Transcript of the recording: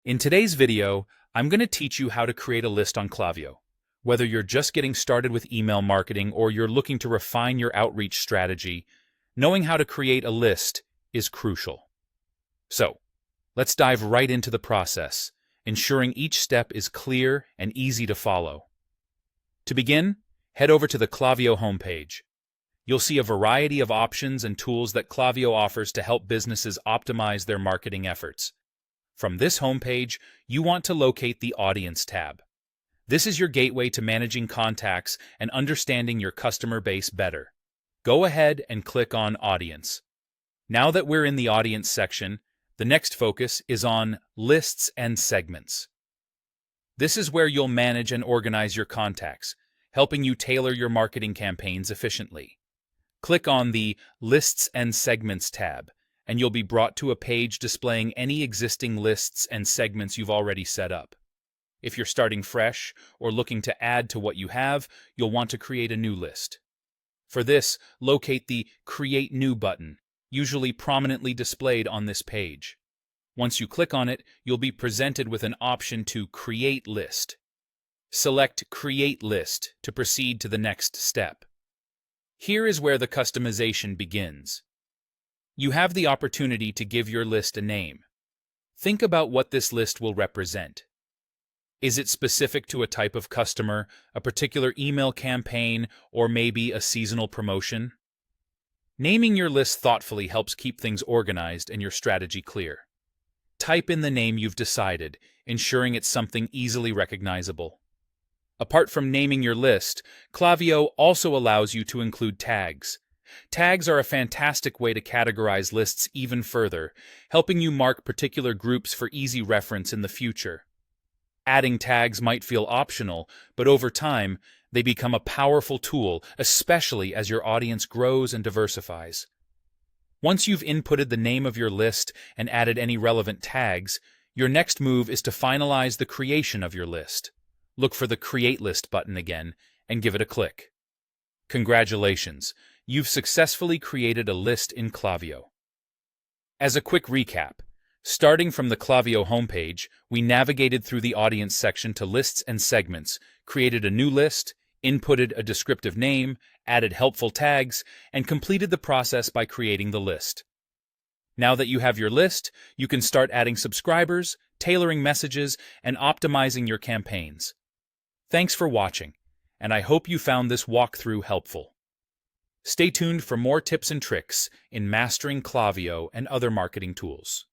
In today's video, I'm going to teach you how to create a list on Klaviyo. Whether you're just getting started with email marketing or you're looking to refine your outreach strategy, knowing how to create a list is crucial. So, let's dive right into the process, ensuring each step is clear and easy to follow. To begin, head over to the Klaviyo homepage. You'll see a variety of options and tools that Klaviyo offers to help businesses optimize their marketing efforts. From this homepage, you want to locate the Audience tab. This is your gateway to managing contacts and understanding your customer base better. Go ahead and click on Audience. Now that we're in the Audience section, the next focus is on Lists and Segments. This is where you'll manage and organize your contacts, helping you tailor your marketing campaigns efficiently. Click on the Lists and Segments tab, and you'll be brought to a page displaying any existing lists and segments you've already set up. If you're starting fresh or looking to add to what you have, you'll want to create a new list. For this, locate the Create New button, usually prominently displayed on this page. Once you click on it, you'll be presented with an option to Create List. Select Create List to proceed to the next step. Here is where the customization begins. You have the opportunity to give your list a name. Think about what this list will represent. Is it specific to a type of customer, a particular email campaign, or maybe a seasonal promotion? Naming your list thoughtfully helps keep things organized and your strategy clear. Type in the name you've decided, ensuring it's something easily recognizable. Apart from naming your list, Klaviyo also allows you to include tags. Tags are a fantastic way to categorize lists even further, helping you mark particular groups for easy reference in the future. Adding tags might feel optional, but over time, they become a powerful tool, especially as your audience grows and diversifies. Once you've inputted the name of your list and added any relevant tags, your next move is to finalize the creation of your list. Look for the Create List button again and give it a click. Congratulations! You've successfully created a list in Klaviyo. As a quick recap, starting from the Klaviyo homepage, we navigated through the Audience section to Lists and Segments, created a new list, inputted a descriptive name, added helpful tags, and completed the process by creating the list. Now that you have your list, you can start adding subscribers, tailoring messages, and optimizing your campaigns. Thanks for watching, and I hope you found this walkthrough helpful. Stay tuned for more tips and tricks in mastering Klaviyo and other marketing tools.